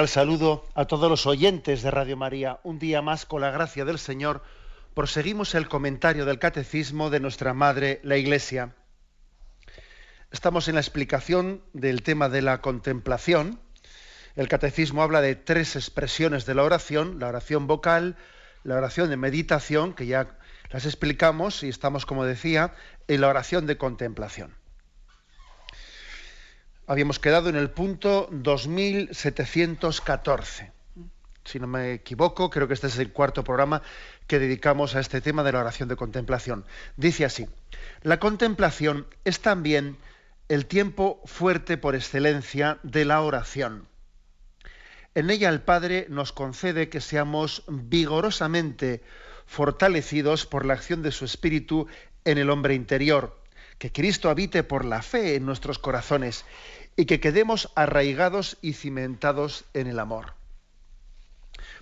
Al saludo a todos los oyentes de Radio María. Un día más, con la gracia del Señor, proseguimos el comentario del Catecismo de nuestra Madre, la Iglesia. Estamos en la explicación del tema de la contemplación. El Catecismo habla de tres expresiones de la oración vocal, la oración de meditación, que ya las explicamos, y estamos, como decía, en la oración de contemplación. Habíamos quedado en el punto 2714. Si no me equivoco, creo que este es el cuarto programa que dedicamos a este tema de la oración de contemplación. Dice así: la contemplación es también el tiempo fuerte por excelencia de la oración. En ella el Padre nos concede que seamos vigorosamente fortalecidos por la acción de su Espíritu en el hombre interior, que Cristo habite por la fe en nuestros corazones y que quedemos arraigados y cimentados en el amor.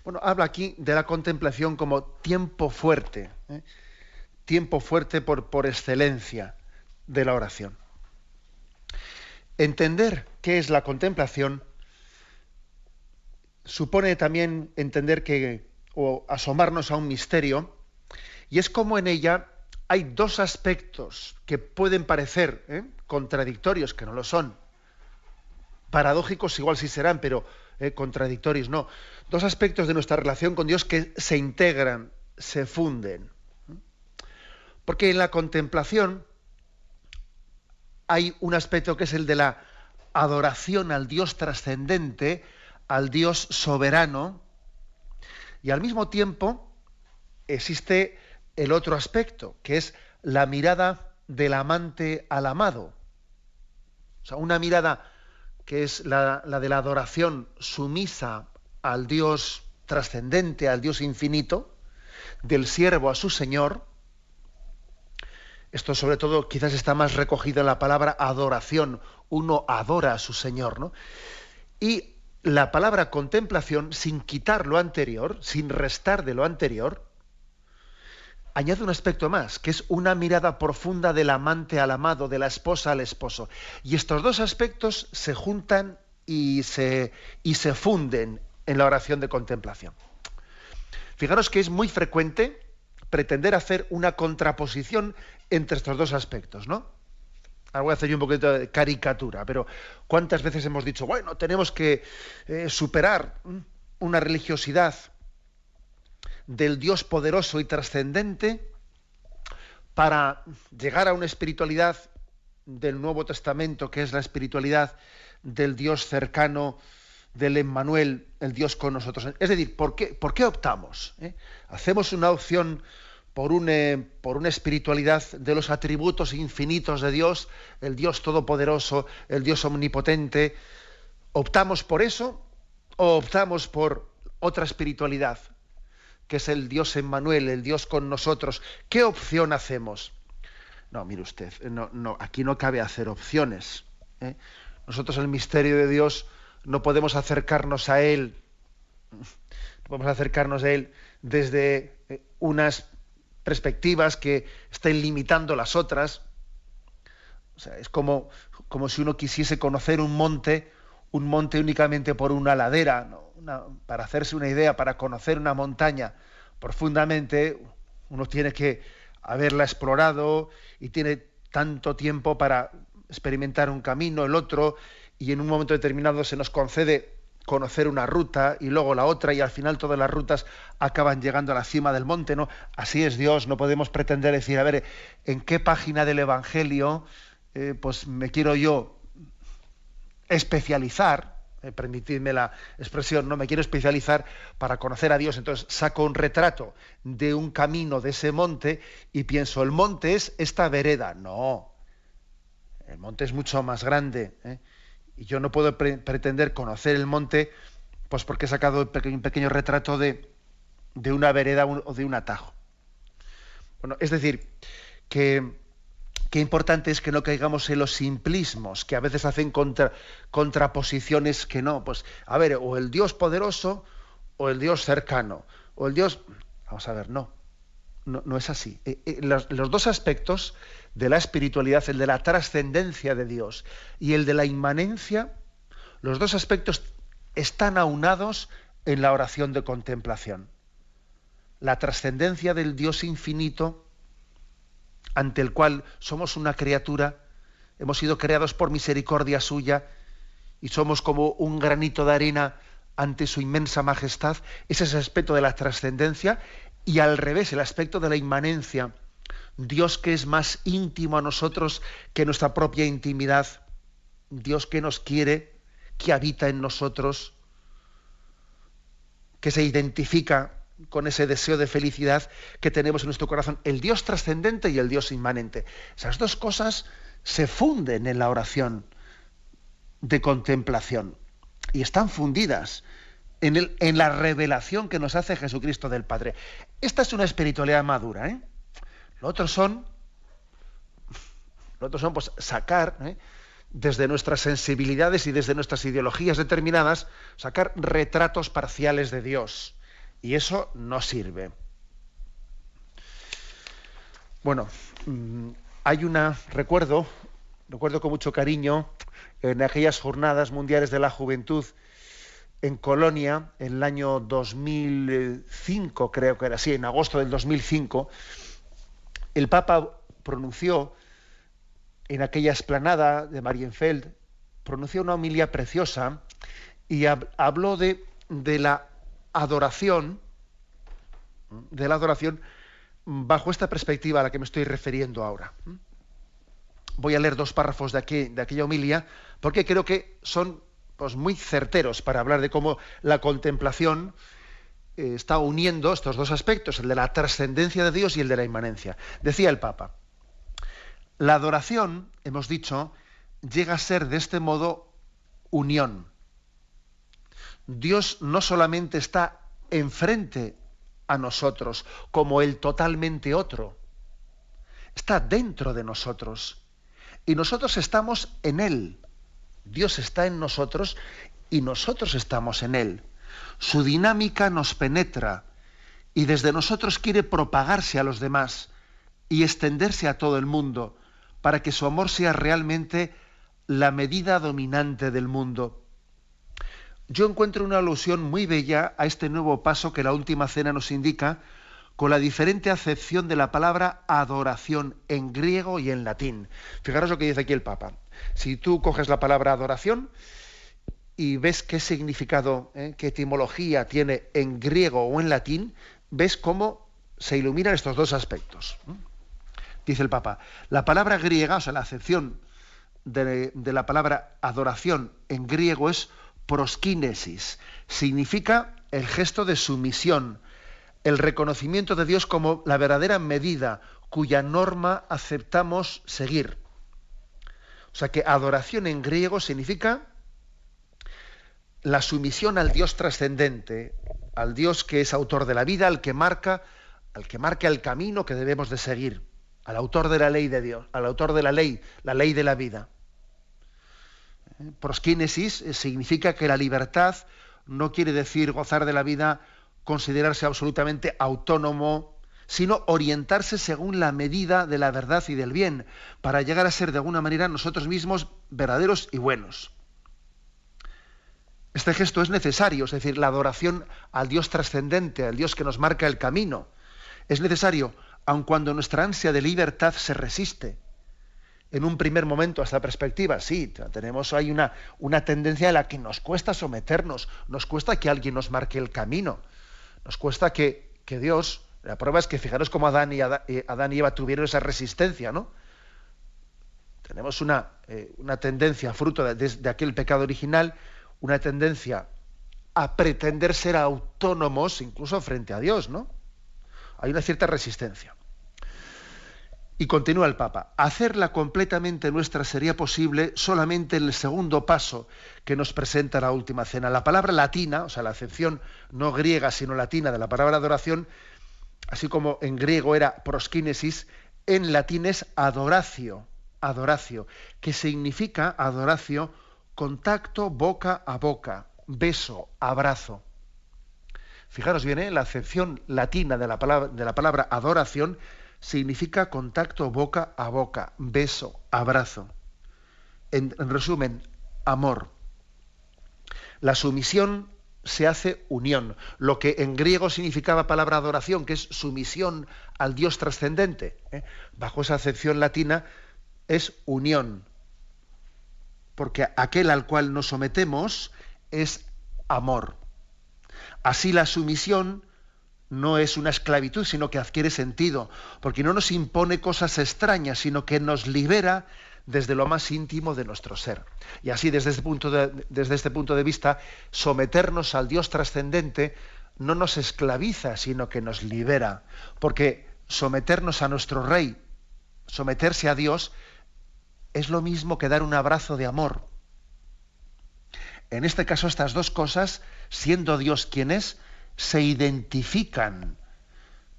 Bueno, habla aquí de la contemplación como tiempo fuerte, tiempo fuerte por excelencia de la oración. Entender qué es la contemplación supone también entender o asomarnos a un misterio, y es como en ella hay dos aspectos que pueden parecer contradictorios, que no lo son. Paradójicos igual sí serán, pero contradictorios no. Dos aspectos de nuestra relación con Dios que se integran, se funden. Porque en la contemplación hay un aspecto que es el de la adoración al Dios trascendente, al Dios soberano, y al mismo tiempo existe el otro aspecto, que es la mirada del amante al amado. O sea, una mirada que es la de la adoración sumisa al Dios trascendente, al Dios infinito, del siervo a su Señor. Esto sobre todo quizás está más recogido en la palabra adoración. Uno adora a su Señor, ¿no? Y la palabra contemplación, sin quitar lo anterior, sin restar de lo anterior, añade un aspecto más, que es una mirada profunda del amante al amado, de la esposa al esposo. Y estos dos aspectos se juntan y se funden en la oración de contemplación. Fijaros que es muy frecuente pretender hacer una contraposición entre estos dos aspectos, ¿no? Ahora voy a hacer yo un poquito de caricatura, pero ¿cuántas veces hemos dicho, bueno, tenemos que superar una religiosidad del Dios poderoso y trascendente para llegar a una espiritualidad del Nuevo Testamento, que es la espiritualidad del Dios cercano, del Emmanuel, el Dios con nosotros? Es decir, ¿por qué optamos? ¿Hacemos una opción por una espiritualidad de los atributos infinitos de Dios, el Dios todopoderoso, el Dios omnipotente? ¿Optamos por eso o optamos por otra espiritualidad, que es el Dios Emmanuel, el Dios con nosotros? ¿Qué opción hacemos? No, mire usted, aquí no cabe hacer opciones. Nosotros, el misterio de Dios, no podemos acercarnos a Él, desde unas perspectivas que estén limitando las otras. O sea, es como si uno quisiese conocer un monte únicamente por una ladera, ¿no? Para hacerse una idea, para conocer una montaña profundamente, uno tiene que haberla explorado y tiene tanto tiempo para experimentar un camino, el otro, y en un momento determinado se nos concede conocer una ruta y luego la otra, y al final todas las rutas acaban llegando a la cima del monte, ¿no? Así es Dios. No podemos pretender decir, a ver, ¿en qué página del Evangelio pues me quiero yo especializar? Permitidme la expresión, no me quiero especializar para conocer a Dios, entonces saco un retrato de un camino de ese monte y pienso, el monte es esta vereda. No, el monte es mucho más grande, y yo no puedo pretender conocer el monte pues porque he sacado un pequeño retrato de una vereda o de un atajo. Bueno, es decir, que qué importante es que no caigamos en los simplismos, que a veces hacen contraposiciones que no. Pues, a ver, o el Dios poderoso o el Dios cercano, o el Dios... Vamos a ver, no es así. Los dos aspectos de la espiritualidad, el de la trascendencia de Dios y el de la inmanencia, los dos aspectos están aunados en la oración de contemplación. La trascendencia del Dios infinito, ante el cual somos una criatura, hemos sido creados por misericordia suya y somos como un granito de arena ante su inmensa majestad. Ese es el aspecto de la trascendencia, y al revés, el aspecto de la inmanencia. Dios que es más íntimo a nosotros que nuestra propia intimidad. Dios que nos quiere, que habita en nosotros, que se identifica con ese deseo de felicidad que tenemos en nuestro corazón. El Dios trascendente y el Dios inmanente. Esas dos cosas se funden en la oración de contemplación y están fundidas en la revelación que nos hace Jesucristo del Padre. Esta es una espiritualidad madura, ¿eh? Lo otro son pues sacar, desde nuestras sensibilidades y desde nuestras ideologías determinadas, sacar retratos parciales de Dios. Y eso no sirve. Bueno, recuerdo con mucho cariño en aquellas jornadas mundiales de la juventud en Colonia, en el año 2005, creo que era así, en agosto del 2005, el Papa pronunció en aquella explanada de Marienfeld, pronunció una homilía preciosa y habló de la adoración, bajo esta perspectiva a la que me estoy refiriendo ahora. Voy a leer 2 párrafos de aquella homilía, porque creo que son pues muy certeros para hablar de cómo la contemplación está uniendo estos dos aspectos, el de la trascendencia de Dios y el de la inmanencia. Decía el Papa: la adoración, hemos dicho, llega a ser de este modo unión. Dios no solamente está enfrente a nosotros como el totalmente otro, está dentro de nosotros y nosotros estamos en Él. Dios está en nosotros y nosotros estamos en Él. Su dinámica nos penetra y desde nosotros quiere propagarse a los demás y extenderse a todo el mundo para que su amor sea realmente la medida dominante del mundo. Yo encuentro una alusión muy bella a este nuevo paso que la última cena nos indica, con la diferente acepción de la palabra adoración en griego y en latín. Fijaros lo que dice aquí el Papa. Si tú coges la palabra adoración y ves qué significado, qué etimología tiene en griego o en latín, ves cómo se iluminan estos dos aspectos. Dice el Papa: la palabra griega, o sea, la acepción de la palabra adoración en griego es proskinesis. Significa el gesto de sumisión, el reconocimiento de Dios como la verdadera medida cuya norma aceptamos seguir. O sea que adoración en griego significa la sumisión al Dios trascendente, al Dios que es autor de la vida, al que marca el camino que debemos de seguir, al autor de la ley de Dios, al autor de la ley de la vida. Proskinesis significa que la libertad no quiere decir gozar de la vida, considerarse absolutamente autónomo, sino orientarse según la medida de la verdad y del bien, para llegar a ser de alguna manera nosotros mismos verdaderos y buenos. Este gesto es necesario, es decir, la adoración al Dios trascendente, al Dios que nos marca el camino. Es necesario, aun cuando nuestra ansia de libertad se resiste. En un primer momento a esta perspectiva, sí, tenemos ahí una tendencia a la que nos cuesta someternos, nos cuesta que alguien nos marque el camino, nos cuesta que Dios. La prueba es que fijaros cómo Adán y Eva tuvieron esa resistencia, ¿no? Tenemos una tendencia, fruto de aquel pecado original, una tendencia a pretender ser autónomos incluso frente a Dios, ¿no? Hay una cierta resistencia. Y continúa el Papa: hacerla completamente nuestra sería posible solamente en el segundo paso que nos presenta la última cena. La palabra latina, o sea, la acepción no griega sino latina de la palabra adoración, así como en griego era proskinesis, en latín es adoratio, que significa adoratio, contacto boca a boca, beso, abrazo. Fijaros bien, la acepción latina de la palabra adoración significa contacto boca a boca, beso, abrazo. En resumen, amor. La sumisión se hace unión, lo que en griego significaba palabra adoración, que es sumisión al Dios trascendente, bajo esa acepción latina es unión, porque aquel al cual nos sometemos es amor. Así la sumisión no es una esclavitud, sino que adquiere sentido, porque no nos impone cosas extrañas, sino que nos libera desde lo más íntimo de nuestro ser. Y así, desde este punto de vista, someternos al Dios trascendente no nos esclaviza, sino que nos libera, porque someternos a nuestro Rey, someterse a Dios, es lo mismo que dar un abrazo de amor. En este caso, estas dos cosas, siendo Dios quien es, se identifican.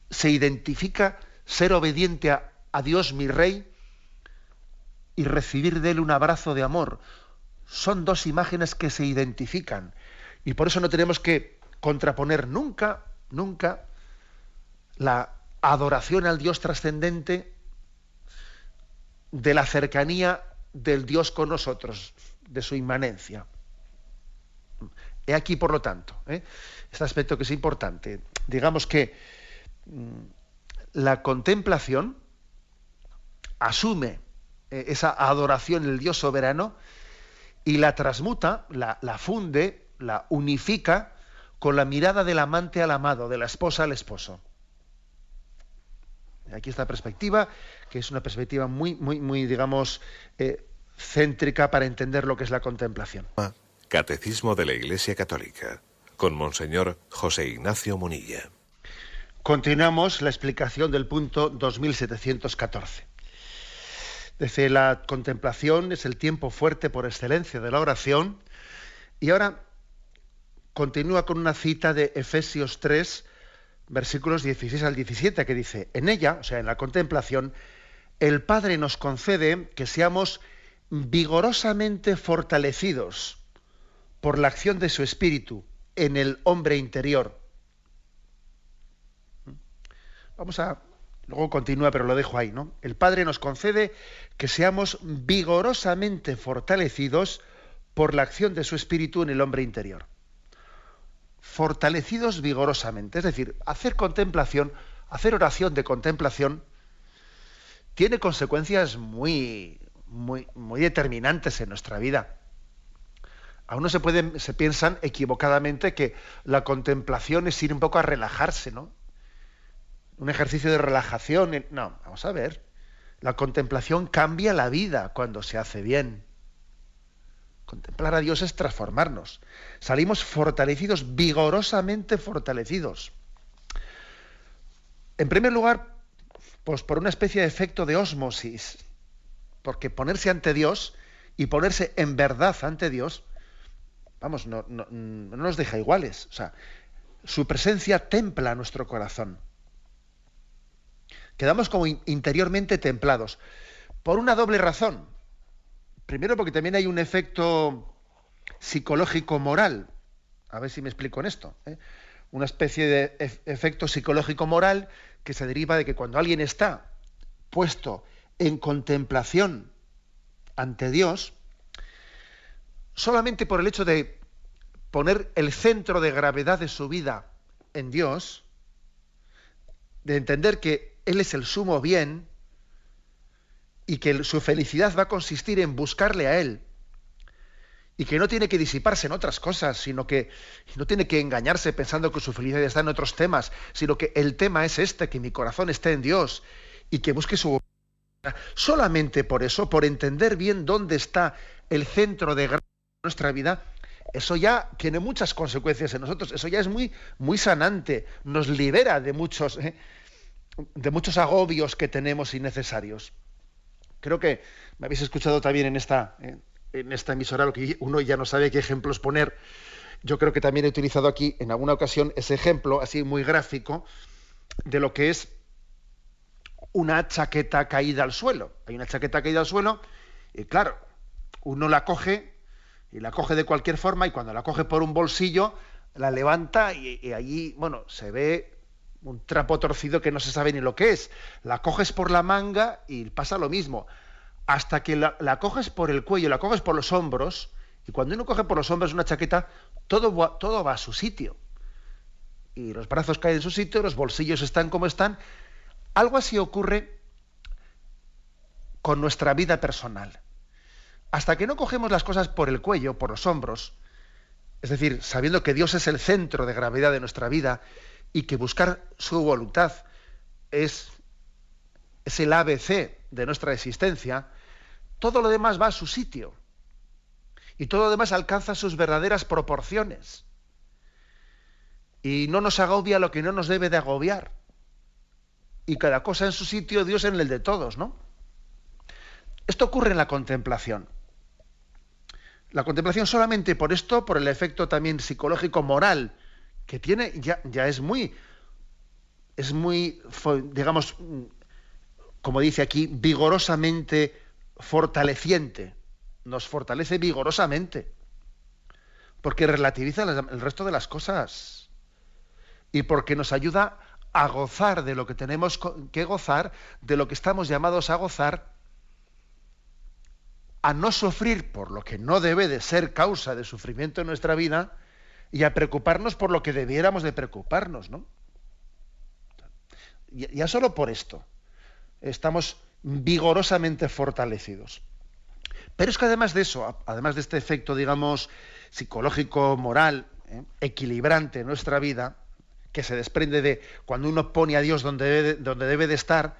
Se identifica ser obediente a Dios, mi Rey, y recibir de él un abrazo de amor. Son dos imágenes que se identifican. Y por eso no tenemos que contraponer nunca la adoración al Dios trascendente de la cercanía del Dios con nosotros, de su inmanencia. He aquí, por lo tanto, este aspecto que es importante. Digamos que la contemplación asume esa adoración del Dios soberano y la transmuta, la funde, la unifica con la mirada del amante al amado, de la esposa al esposo. Aquí esta perspectiva, que es una perspectiva muy, digamos, céntrica para entender lo que es la contemplación. Catecismo de la Iglesia Católica, con Monseñor José Ignacio Munilla. Continuamos la explicación del punto 2714. Desde la contemplación es el tiempo fuerte por excelencia de la oración, y ahora continúa con una cita de Efesios 3, versículos 16 al 17, que dice: en ella, o sea, en la contemplación, el Padre nos concede que seamos vigorosamente fortalecidos por la acción de su Espíritu en el hombre interior. Luego continúa, pero lo dejo ahí, ¿no? El Padre nos concede que seamos vigorosamente fortalecidos por la acción de su Espíritu en el hombre interior. Fortalecidos vigorosamente, es decir, hacer contemplación, hacer oración de contemplación, tiene consecuencias muy determinantes en nuestra vida. A uno se piensan equivocadamente que la contemplación es ir un poco a relajarse, ¿no? Un ejercicio de relajación. No, vamos a ver. La contemplación cambia la vida cuando se hace bien. Contemplar a Dios es transformarnos. Salimos fortalecidos, vigorosamente fortalecidos. En primer lugar, pues por una especie de efecto de ósmosis. Porque ponerse ante Dios y ponerse en verdad ante Dios, vamos, no nos deja iguales. O sea, su presencia templa nuestro corazón. Quedamos como interiormente templados. Por una doble razón. Primero, porque también hay un efecto psicológico moral. A ver si me explico en esto. Una especie de efecto psicológico moral que se deriva de que cuando alguien está puesto en contemplación ante Dios, solamente por el hecho de poner el centro de gravedad de su vida en Dios, de entender que Él es el sumo bien y que su felicidad va a consistir en buscarle a Él, y que no tiene que disiparse en otras cosas, sino que no tiene que engañarse pensando que su felicidad está en otros temas, sino que el tema es este, que mi corazón esté en Dios y que busque su... Solamente por eso, por entender bien dónde está el centro de gravedad de nuestra vida, eso ya tiene muchas consecuencias en nosotros. Eso ya es muy sanante, nos libera de muchos agobios que tenemos innecesarios. Creo que me habéis escuchado también en esta emisora, lo que uno ya no sabe qué ejemplos poner. Yo creo que también he utilizado aquí en alguna ocasión ese ejemplo así muy gráfico de lo que es una chaqueta caída al suelo. Hay una chaqueta caída al suelo y claro, uno la coge y la coge de cualquier forma, y cuando la coge por un bolsillo la levanta y allí, bueno, se ve un trapo torcido que no se sabe ni lo que es. La coges por la manga y pasa lo mismo. Hasta que la coges por el cuello, la coges por los hombros, Y cuando uno coge por los hombros una chaqueta, todo va a su sitio. Y los brazos caen en su sitio, los bolsillos están como están. Algo así ocurre con nuestra vida personal. Hasta que no cogemos las cosas por el cuello, por los hombros, es decir, sabiendo que Dios es el centro de gravedad de nuestra vida y que buscar su voluntad es el ABC de nuestra existencia, todo lo demás va a su sitio. Y todo lo demás alcanza sus verdaderas proporciones. Y no nos agobia lo que no nos debe de agobiar. Y cada cosa en su sitio, Dios en el de todos, ¿no? Esto ocurre en la contemplación. La contemplación solamente por esto, por el efecto también psicológico moral que tiene, ya es muy, digamos, como dice aquí, vigorosamente fortaleciente. Nos fortalece vigorosamente. Porque relativiza el resto de las cosas. Y porque nos ayuda a gozar de lo que tenemos que gozar, de lo que estamos llamados a gozar, a no sufrir por lo que no debe de ser causa de sufrimiento en nuestra vida y a preocuparnos por lo que debiéramos de preocuparnos, ¿no? Ya solo por esto estamos vigorosamente fortalecidos. Pero es que además de eso, además de este efecto, digamos, psicológico, moral, equilibrante en nuestra vida, que se desprende de cuando uno pone a Dios donde debe de estar,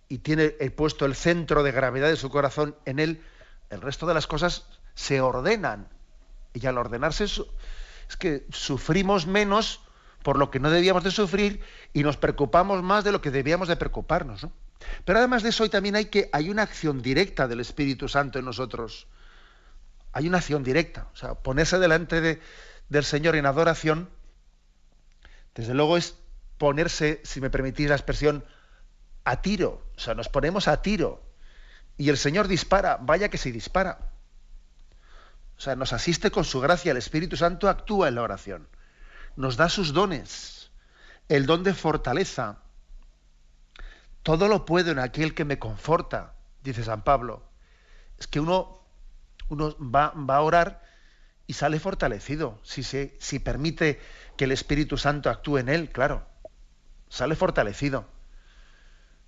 y tiene puesto el centro de gravedad de su corazón en él, el resto de las cosas se ordenan. Y al ordenarse es que sufrimos menos por lo que no debíamos de sufrir y nos preocupamos más de lo que debíamos de preocuparnos, ¿no? Pero además de eso hoy también hay una acción directa del Espíritu Santo en nosotros. Hay una acción directa. O sea, ponerse delante del Señor en adoración, desde luego es ponerse, si me permitís la expresión, a tiro. O sea, nos ponemos a tiro. Y el Señor dispara, vaya que se dispara. O sea, nos asiste con su gracia, el Espíritu Santo actúa en la oración. Nos da sus dones, el don de fortaleza. Todo lo puedo en aquel que me conforta, dice San Pablo. Es que uno va a orar y sale fortalecido, si permite que el Espíritu Santo actúe en él, claro. Sale fortalecido.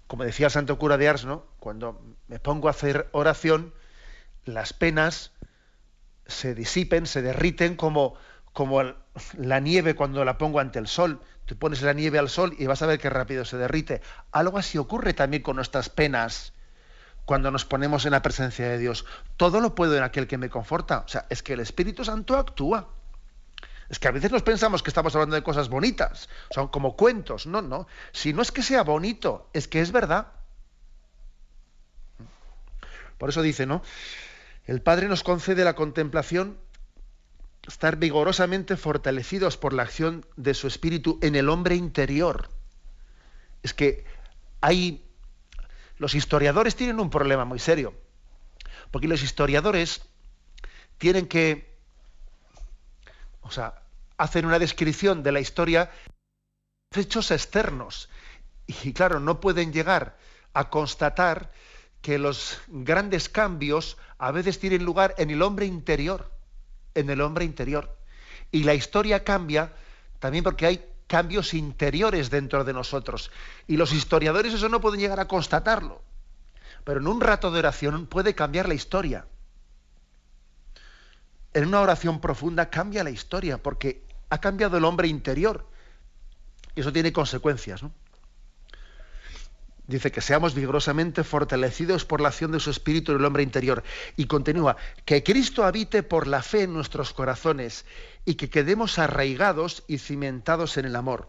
Como decía el santo cura de Ars, ¿no? Cuando me pongo a hacer oración, las penas se disipen, se derriten como la nieve cuando la pongo ante el sol. Tú pones la nieve al sol y vas a ver qué rápido se derrite. Algo así ocurre también con nuestras penas cuando nos ponemos en la presencia de Dios. Todo lo puedo en aquel que me conforta. O sea, es que el Espíritu Santo actúa. Es que a veces nos pensamos que estamos hablando de cosas bonitas, son como cuentos. No. Si no es que sea bonito, es que es verdad. Por eso dice, ¿no? El Padre nos concede la contemplación, estar vigorosamente fortalecidos por la acción de su Espíritu en el hombre interior. Es que los historiadores tienen un problema muy serio, porque los historiadores tienen que, hacen una descripción de la historia de hechos externos. Y claro, no pueden llegar a constatar que los grandes cambios a veces tienen lugar en el hombre interior. En el hombre interior. Y la historia cambia también porque hay cambios interiores dentro de nosotros. Y los historiadores eso no pueden llegar a constatarlo. Pero en un rato de oración puede cambiar la historia. En una oración profunda cambia la historia, porque ha cambiado el hombre interior. Y eso tiene consecuencias, ¿no? Dice que seamos vigorosamente fortalecidos por la acción de su Espíritu en el hombre interior. Y continúa, que Cristo habite por la fe en nuestros corazones y que quedemos arraigados y cimentados en el amor.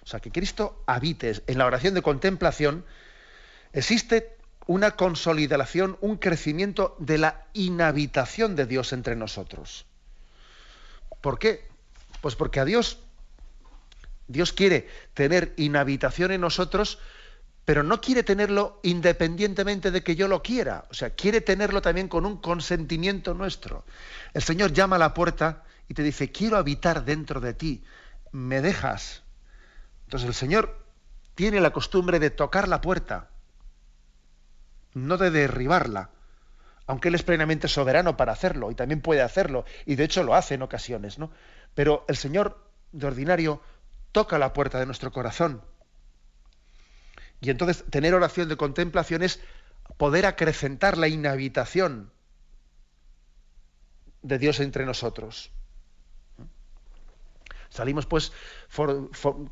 O sea, que Cristo habite. En la oración de contemplación existe una consolidación, un crecimiento de la inhabitación de Dios entre nosotros. ¿Por qué? Pues porque a Dios quiere tener inhabitación en nosotros, pero no quiere tenerlo independientemente de que yo lo quiera. O sea, quiere tenerlo también con un consentimiento nuestro. El Señor llama a la puerta y te dice, quiero habitar dentro de ti, ¿me dejas? Entonces el Señor tiene la costumbre de tocar la puerta, no de derribarla, aunque Él es plenamente soberano para hacerlo, y también puede hacerlo, y de hecho lo hace en ocasiones, ¿no? Pero el Señor, de ordinario, toca la puerta de nuestro corazón. Y entonces tener oración de contemplación es poder acrecentar la inhabitación de Dios entre nosotros. Salimos pues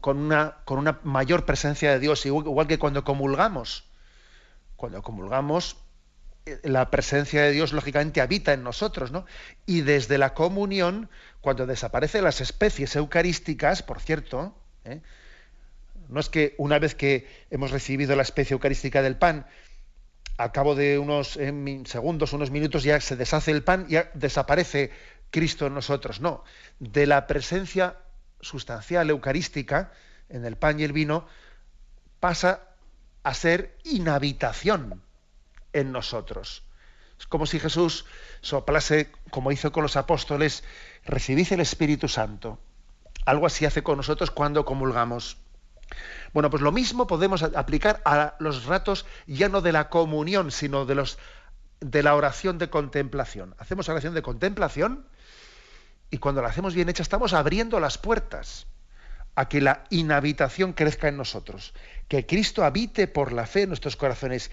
con una mayor presencia de Dios, igual que cuando comulgamos. Cuando comulgamos, la presencia de Dios lógicamente habita en nosotros, ¿no? Y desde la comunión, cuando desaparecen las especies eucarísticas, por cierto, no es que una vez que hemos recibido la especie eucarística del pan, al cabo de unos segundos, unos minutos, ya se deshace el pan, ya desaparece Cristo en nosotros. No, de la presencia sustancial eucarística en el pan y el vino pasa a ser inhabitación en nosotros. Es como si Jesús soplase, como hizo con los apóstoles, recibid el Espíritu Santo. Algo así hace con nosotros cuando comulgamos. Bueno, pues lo mismo podemos aplicar a los ratos ya no de la comunión, sino de la oración de contemplación. Hacemos oración de contemplación y cuando la hacemos bien hecha estamos abriendo las puertas a que la inhabitación crezca en nosotros, que Cristo habite por la fe en nuestros corazones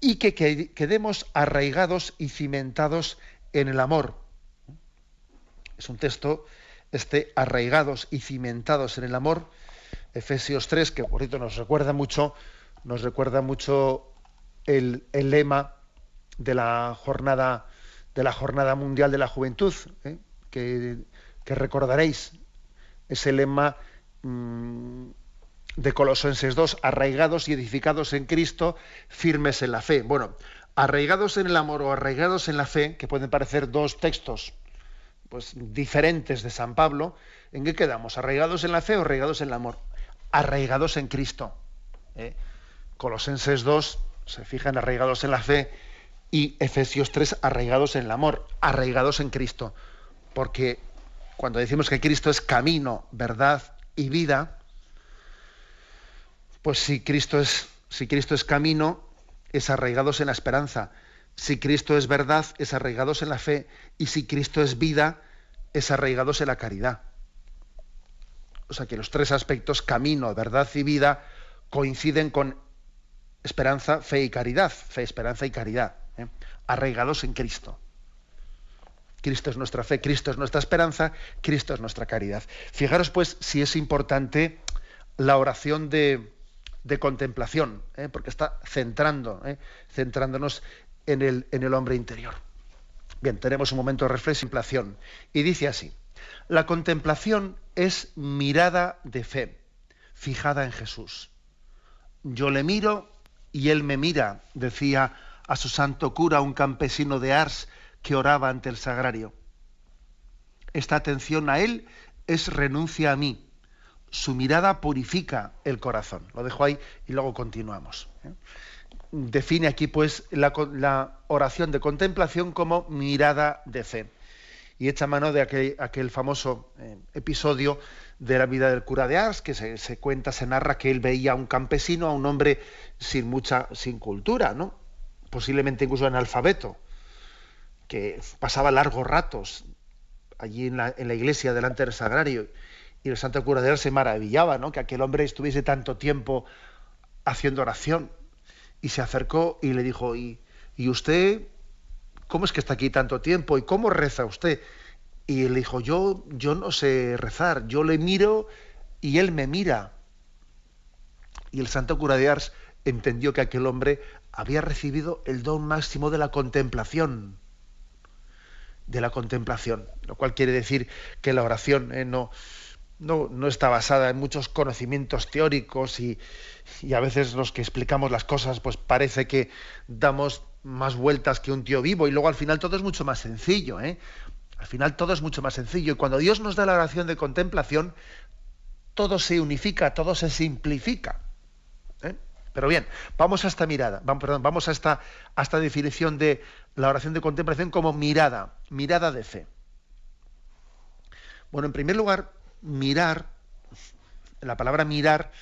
y que quedemos arraigados y cimentados en el amor. Es un texto, arraigados y cimentados en el amor, Efesios 3, que por cierto nos recuerda mucho el lema de la jornada mundial de la juventud, que recordaréis, ese lema de Colosenses 2, arraigados y edificados en Cristo, firmes en la fe. Bueno, arraigados en el amor o arraigados en la fe, que pueden parecer dos textos pues diferentes de San Pablo, ¿en qué quedamos? ¿Arraigados en la fe o arraigados en el amor? Arraigados en Cristo. Colosenses 2, se fijan, arraigados en la fe, y Efesios 3, arraigados en el amor, arraigados en Cristo. Porque cuando decimos que Cristo es camino, verdad y vida, pues si Cristo es camino, es arraigados en la esperanza. Si Cristo es verdad, es arraigados en la fe. Y si Cristo es vida, es arraigados en la caridad. O sea que los tres aspectos, camino, verdad y vida, coinciden con esperanza, fe y caridad. Fe, esperanza y caridad. Arraigados en Cristo. Cristo es nuestra fe, Cristo es nuestra esperanza, Cristo es nuestra caridad. Fijaros pues si es importante la oración de contemplación, porque está centrándonos en el hombre interior. Bien, tenemos un momento de reflexión y dice así: la contemplación es mirada de fe, fijada en Jesús. Yo le miro y él me mira, decía a su santo cura un campesino de Ars que oraba ante el sagrario. Esta atención a él es renuncia a mí. Su mirada purifica el corazón. Lo dejo ahí y luego continuamos. Define aquí pues la oración de contemplación como mirada de fe. Y echa mano de aquel famoso episodio de la vida del cura de Ars, que se cuenta, se narra que él veía a un campesino, a un hombre sin cultura, ¿no? Posiblemente incluso analfabeto, que pasaba largos ratos allí en la iglesia delante del sagrario, y el santo cura de Ars se maravillaba, ¿no?, que aquel hombre estuviese tanto tiempo haciendo oración, y se acercó y le dijo: ¿Y usted cómo es que está aquí tanto tiempo? ¿Y cómo reza usted? Y él dijo: yo no sé rezar, yo le miro y él me mira. Y el santo cura de Ars entendió que aquel hombre había recibido el don máximo de la contemplación, lo cual quiere decir que la oración no está basada en muchos conocimientos teóricos y a veces los que explicamos las cosas pues parece que damos más vueltas que un tío vivo, y luego al final todo es mucho más sencillo, Al final todo es mucho más sencillo, y cuando Dios nos da la oración de contemplación, todo se unifica, todo se simplifica. Pero bien, vamos a esta mirada, vamos a esta definición de la oración de contemplación como mirada de fe. Bueno, en primer lugar, mirar, la palabra mirar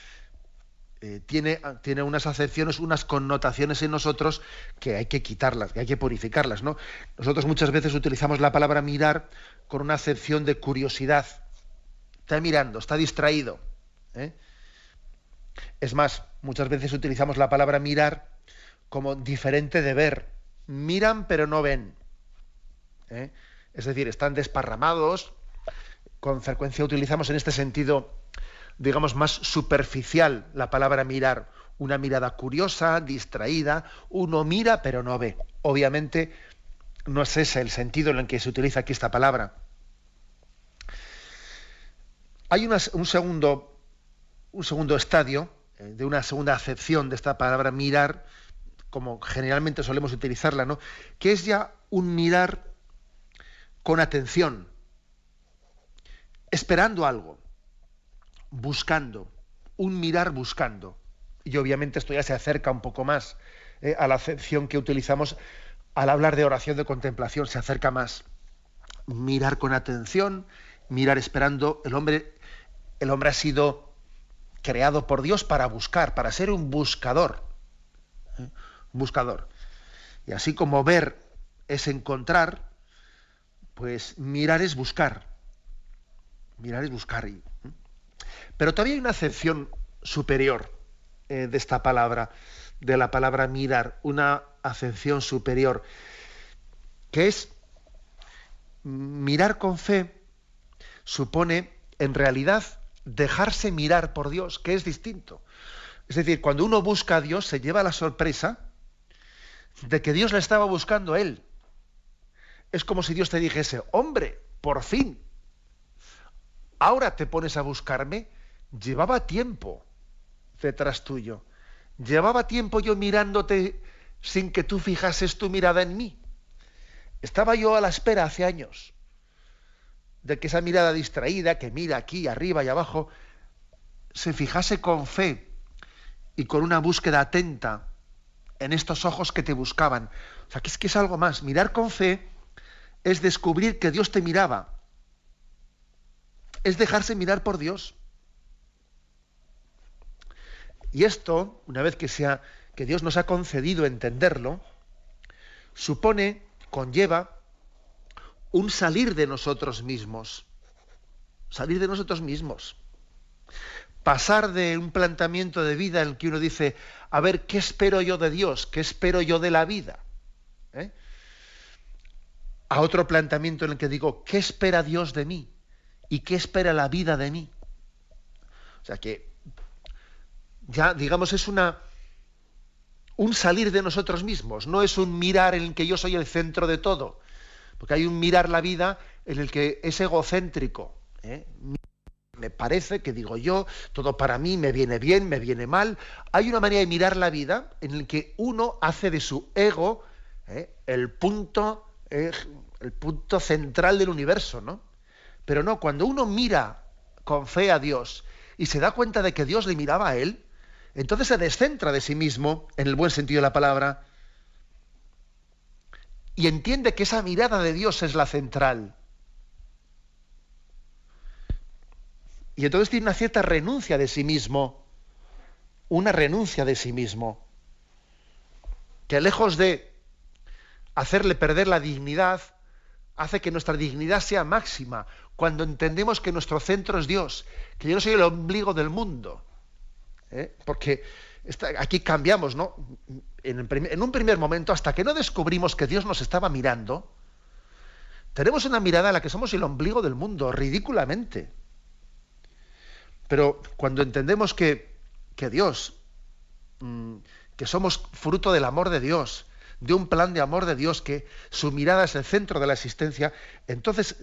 tiene unas acepciones, unas connotaciones en nosotros que hay que quitarlas, que hay que purificarlas, ¿no? Nosotros muchas veces utilizamos la palabra mirar con una acepción de curiosidad. Está mirando, está distraído, ¿eh? Es más, muchas veces utilizamos la palabra mirar como diferente de ver. Miran pero no ven, ¿eh? Es decir, están desparramados. Con frecuencia utilizamos en este sentido, digamos, más superficial la palabra mirar. Una mirada curiosa, distraída. Uno mira pero no ve. Obviamente no es ese el sentido en el que se utiliza aquí esta palabra. Hay un segundo estadio, de una segunda acepción de esta palabra mirar, como generalmente solemos utilizarla, ¿no? Que es ya un mirar con atención, esperando algo, buscando, un mirar buscando. Y obviamente esto ya se acerca un poco más a la acepción que utilizamos al hablar de oración de contemplación, se acerca más. Mirar con atención, mirar esperando. El hombre ha sido creado por Dios para buscar, para ser un buscador. Buscador. Y así como ver es encontrar, pues mirar es buscar. Mirar es buscar. Pero todavía hay una acepción superior de esta palabra, de la palabra mirar, una acepción superior, que es mirar con fe, supone en realidad dejarse mirar por Dios, que es distinto. Es decir, cuando uno busca a Dios, se lleva la sorpresa de que Dios le estaba buscando a él. Es como si Dios te dijese: hombre, por fin, ahora te pones a buscarme. Llevaba tiempo detrás tuyo. Llevaba tiempo yo mirándote sin que tú fijases tu mirada en mí. Estaba yo a la espera hace años de que esa mirada distraída, que mira aquí, arriba y abajo, se fijase con fe y con una búsqueda atenta en estos ojos que te buscaban. O sea, que es algo más. Mirar con fe es descubrir que Dios te miraba. Es dejarse mirar por Dios. Y esto, una vez que Dios nos ha concedido entenderlo, conlleva un salir de nosotros mismos. Salir de nosotros mismos. Pasar de un planteamiento de vida en el que uno dice: a ver, ¿qué espero yo de Dios? ¿Qué espero yo de la vida? A otro planteamiento en el que digo: ¿qué espera Dios de mí? ¿Y qué espera la vida de mí? O sea que ya, digamos, es un salir de nosotros mismos, no es un mirar en el que yo soy el centro de todo, porque hay un mirar la vida en el que es egocéntrico. Me parece que digo yo, todo para mí, me viene bien, me viene mal. Hay una manera de mirar la vida en el que uno hace de su ego el punto central del universo, ¿no? Pero no, cuando uno mira con fe a Dios y se da cuenta de que Dios le miraba a él, entonces se descentra de sí mismo, en el buen sentido de la palabra, y entiende que esa mirada de Dios es la central. Y entonces tiene una cierta renuncia de sí mismo, una renuncia de sí mismo, que lejos de hacerle perder la dignidad, hace que nuestra dignidad sea máxima, cuando entendemos que nuestro centro es Dios, que yo no soy el ombligo del mundo. Porque aquí cambiamos, ¿no? En un primer momento, hasta que no descubrimos que Dios nos estaba mirando, tenemos una mirada en la que somos el ombligo del mundo, ridículamente. Pero cuando entendemos que Dios, que somos fruto del amor de Dios, de un plan de amor de Dios, que su mirada es el centro de la existencia, entonces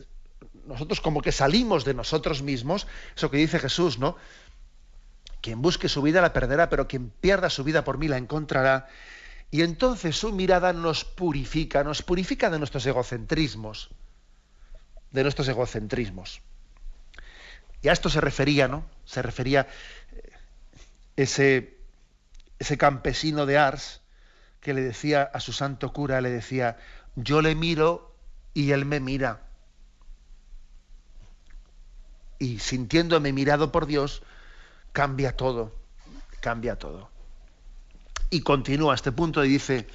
nosotros como que salimos de nosotros mismos, eso que dice Jesús, ¿no? Quien busque su vida la perderá, pero quien pierda su vida por mí la encontrará. Y entonces su mirada nos purifica de nuestros egocentrismos. De nuestros egocentrismos. Y a esto se refería, ¿no? Se refería ese campesino de Ars que le decía a su santo cura, le decía: yo le miro y él me mira. Y sintiéndome mirado por Dios, cambia todo. cambia todo. Y continúa este punto y dice,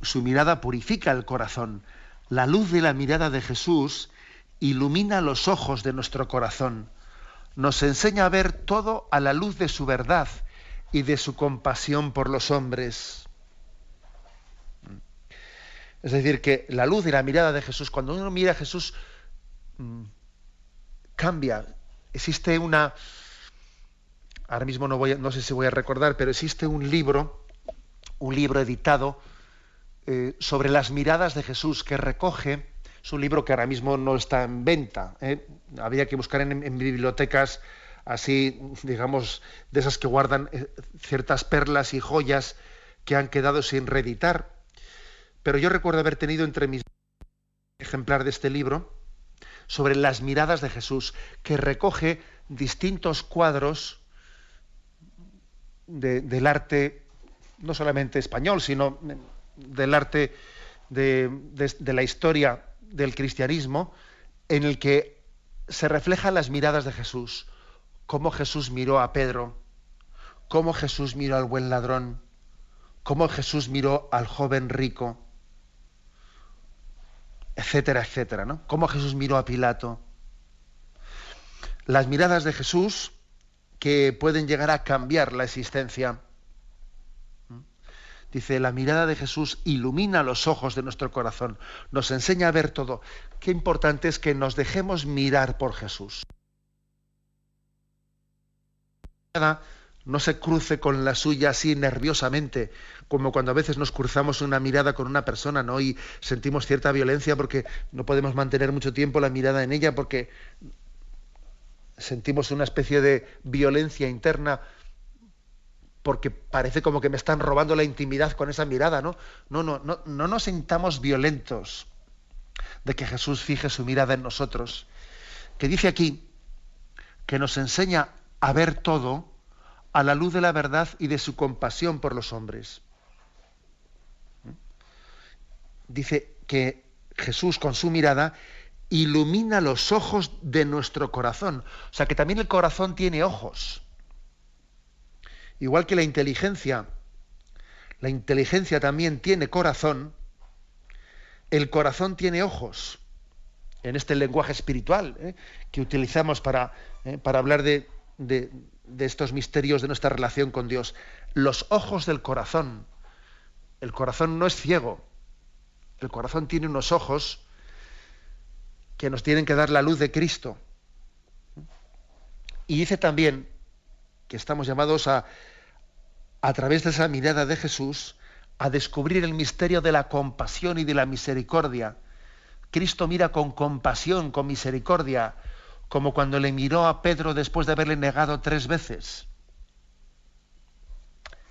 su mirada purifica el corazón. La luz de la mirada de Jesús ilumina los ojos de nuestro corazón. Nos enseña a ver todo a la luz de su verdad y de su compasión por los hombres. Es decir, que la luz de la mirada de Jesús, cuando uno mira a Jesús, cambia. Existe una... Ahora mismo no sé si voy a recordar, pero existe un libro editado sobre las miradas de Jesús que recoge. Es un libro que ahora mismo no está en venta. Habría que buscar en bibliotecas así, digamos, de esas que guardan ciertas perlas y joyas que han quedado sin reeditar. Pero yo recuerdo haber tenido entre mis ejemplar de este libro sobre las miradas de Jesús, que recoge distintos cuadros del arte, no solamente español, sino del arte de la historia del cristianismo, en el que se reflejan las miradas de Jesús, cómo Jesús miró a Pedro, cómo Jesús miró al buen ladrón, cómo Jesús miró al joven rico, etcétera, etcétera, ¿no? Cómo Jesús miró a Pilato. Las miradas de Jesús que pueden llegar a cambiar la existencia. Dice, la mirada de Jesús ilumina los ojos de nuestro corazón, nos enseña a ver todo. Qué importante es que nos dejemos mirar por Jesús. No se cruce con la suya así nerviosamente, como cuando a veces nos cruzamos una mirada con una persona, ¿no? Y sentimos cierta violencia porque no podemos mantener mucho tiempo la mirada en ella porque sentimos una especie de violencia interna porque parece como que me están robando la intimidad con esa mirada, ¿no? No nos sintamos violentos de que Jesús fije su mirada en nosotros, que dice aquí que nos enseña a ver todo a la luz de la verdad y de su compasión por los hombres. Dice que Jesús con su mirada ilumina los ojos de nuestro corazón. O sea que también el corazón tiene ojos. Igual que la inteligencia también tiene corazón, el corazón tiene ojos. En este lenguaje espiritual que utilizamos para hablar de estos misterios de nuestra relación con Dios. Los ojos del corazón. El corazón no es ciego. El corazón tiene unos ojos que nos tienen que dar la luz de Cristo. Y dice también que estamos llamados a través de esa mirada de Jesús, a descubrir el misterio de la compasión y de la misericordia. Cristo mira con compasión, con misericordia, como cuando le miró a Pedro después de haberle negado 3 veces.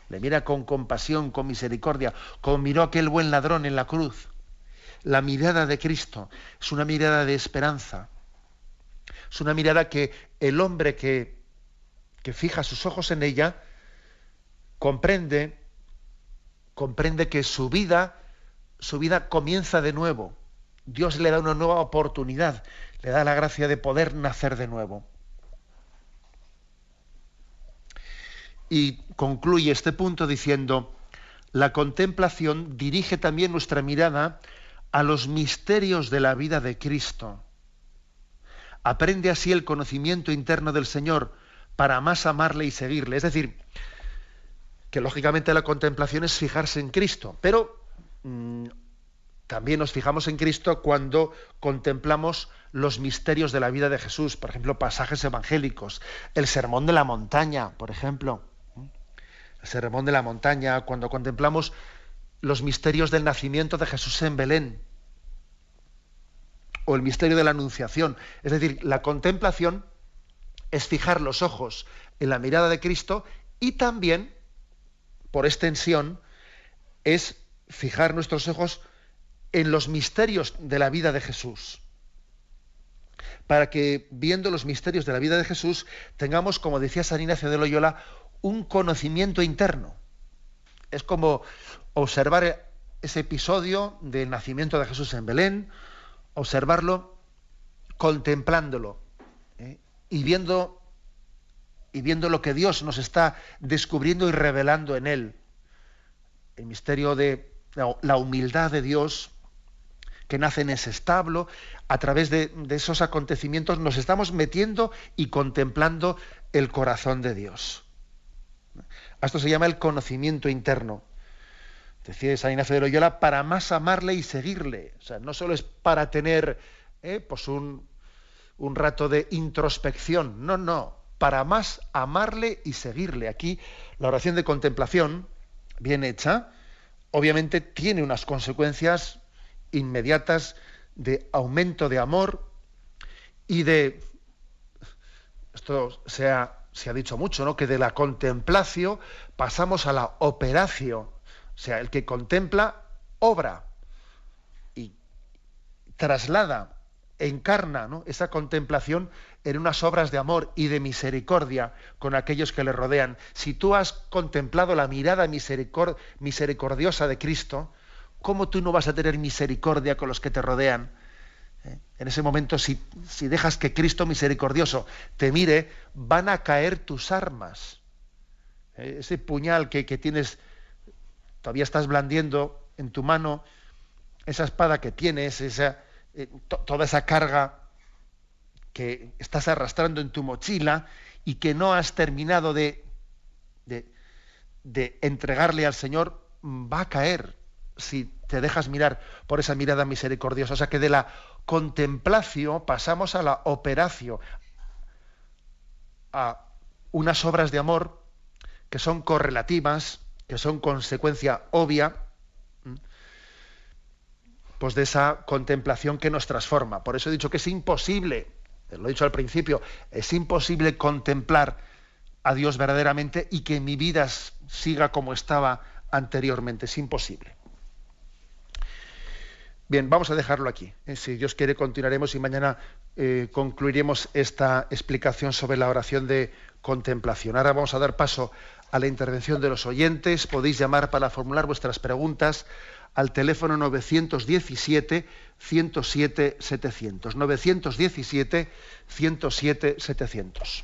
Le mira con compasión, con misericordia, como miró a aquel buen ladrón en la cruz. La mirada de Cristo es una mirada de esperanza. Es una mirada que el hombre que fija sus ojos en ella comprende que su vida comienza de nuevo. Dios le da una nueva oportunidad, le da la gracia de poder nacer de nuevo. Y concluye este punto diciendo, la contemplación dirige también nuestra mirada a los misterios de la vida de Cristo. Aprende así el conocimiento interno del Señor para más amarle y seguirle. Es decir, que lógicamente la contemplación es fijarse en Cristo, pero también nos fijamos en Cristo cuando contemplamos los misterios de la vida de Jesús, por ejemplo, pasajes evangélicos, el Sermón de la Montaña, por ejemplo. El Sermón de la Montaña, cuando contemplamos los misterios del nacimiento de Jesús en Belén, o el misterio de la Anunciación. Es decir, la contemplación es fijar los ojos en la mirada de Cristo y también, por extensión, es fijar nuestros ojos en los misterios de la vida de Jesús. Para que, viendo los misterios de la vida de Jesús, tengamos, como decía San Ignacio de Loyola, un conocimiento interno. Es como observar ese episodio del nacimiento de Jesús en Belén, observarlo, contemplándolo, y viendo y viendo lo que Dios nos está descubriendo y revelando en él. El misterio de la humildad de Dios que nace en ese establo, a través de esos acontecimientos nos estamos metiendo y contemplando el corazón de Dios. A esto se llama el conocimiento interno. Decía San Ignacio de Loyola, para más amarle y seguirle. O sea, no solo es para tener pues un rato de introspección, no, para más amarle y seguirle. Aquí la oración de contemplación, bien hecha, obviamente tiene unas consecuencias inmediatas de aumento de amor y de, esto se ha dicho mucho, ¿no?, que de la contemplación pasamos a la operación. O sea, el que contempla obra y traslada, encarna, ¿no?, esa contemplación en unas obras de amor y de misericordia con aquellos que le rodean. Si tú has contemplado la mirada misericordiosa de Cristo, ¿cómo tú no vas a tener misericordia con los que te rodean? En ese momento, si dejas que Cristo misericordioso te mire, van a caer tus armas. Ese puñal que tienes, todavía estás blandiendo en tu mano, esa espada que tienes, toda esa carga que estás arrastrando en tu mochila y que no has terminado de entregarle al Señor, va a caer si te dejas mirar por esa mirada misericordiosa. O sea que de la contemplación pasamos a la operación, a unas obras de amor que son correlativas, que son consecuencia obvia, pues de esa contemplación que nos transforma. Por eso he dicho que es imposible, lo he dicho al principio, es imposible contemplar a Dios verdaderamente y que mi vida siga como estaba anteriormente. Es imposible. Bien, vamos a dejarlo aquí. Si Dios quiere, continuaremos y mañana concluiremos esta explicación sobre la oración de contemplación. Ahora vamos a dar paso a la intervención de los oyentes. Podéis llamar para formular vuestras preguntas al teléfono 917-107-700. 917-107-700.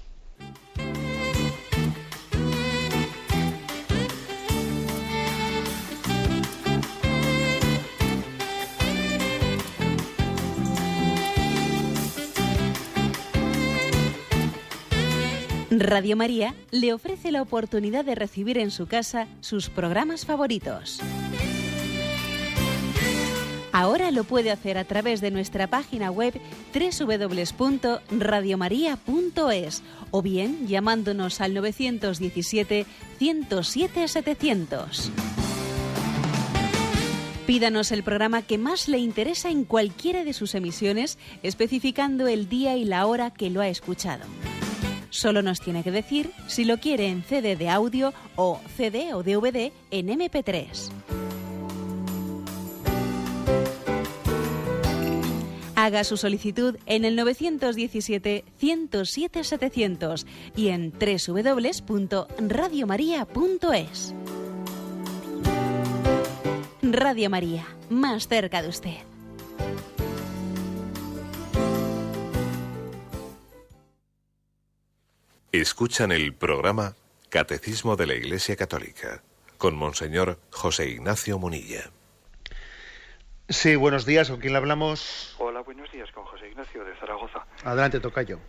Radio María le ofrece la oportunidad de recibir en su casa sus programas favoritos. Ahora lo puede hacer a través de nuestra página web www.radiomaria.es o bien llamándonos al 917-107-700. Pídanos el programa que más le interesa en cualquiera de sus emisiones, especificando el día y la hora que lo ha escuchado. Solo nos tiene que decir si lo quiere en CD de audio o CD o DVD en MP3. Haga su solicitud en el 917-107-700 y en www.radiomaria.es. Radio María, más cerca de usted. Escuchan el programa Catecismo de la Iglesia Católica con Monseñor José Ignacio Munilla. Sí, buenos días, ¿con quién le hablamos? Hola, buenos días, con José Ignacio de Zaragoza. Adelante, tocayo.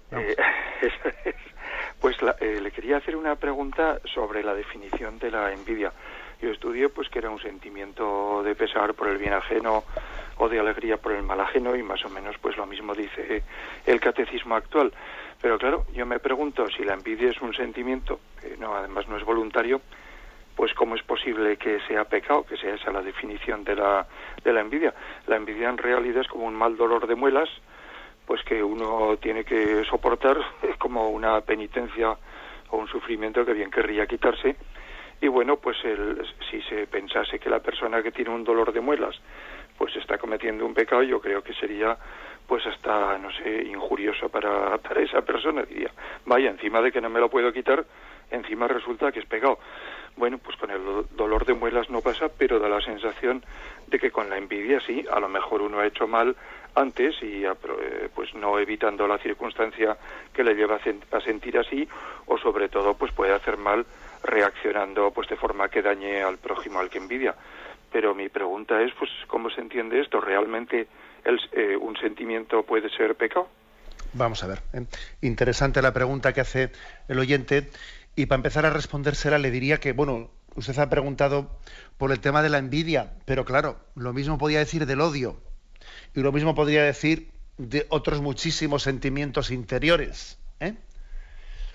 Pues le quería hacer una pregunta sobre la definición de la envidia. Yo estudié pues que era un sentimiento de pesar por el bien ajeno o de alegría por el mal ajeno, y más o menos pues lo mismo dice el catecismo actual. Pero claro, yo me pregunto, si la envidia es un sentimiento que además no es voluntario, pues cómo es posible que sea pecado, que sea esa la definición de la envidia. La envidia en realidad es como un mal dolor de muelas, pues que uno tiene que soportar como una penitencia o un sufrimiento que bien querría quitarse. Y bueno, pues si se pensase que la persona que tiene un dolor de muelas pues está cometiendo un pecado, yo creo que sería pues hasta, no sé, injurioso para esa persona. Diría, vaya, encima de que no me lo puedo quitar, encima resulta que es pecado. Bueno, pues con el dolor de muelas no pasa, pero da la sensación de que con la envidia sí, a lo mejor uno ha hecho mal antes y pues no evitando la circunstancia que le lleva a sentir así, o sobre todo pues puede hacer mal reaccionando pues de forma que dañe al prójimo al que envidia. Pero mi pregunta es, pues, ¿cómo se entiende esto? ¿Realmente un sentimiento puede ser pecado? Vamos a ver. Interesante la pregunta que hace el oyente, y para empezar a respondérsela le diría que, bueno, usted ha preguntado por el tema de la envidia, pero claro, lo mismo podía decir del odio, y lo mismo podría decir de otros muchísimos sentimientos interiores, ¿eh?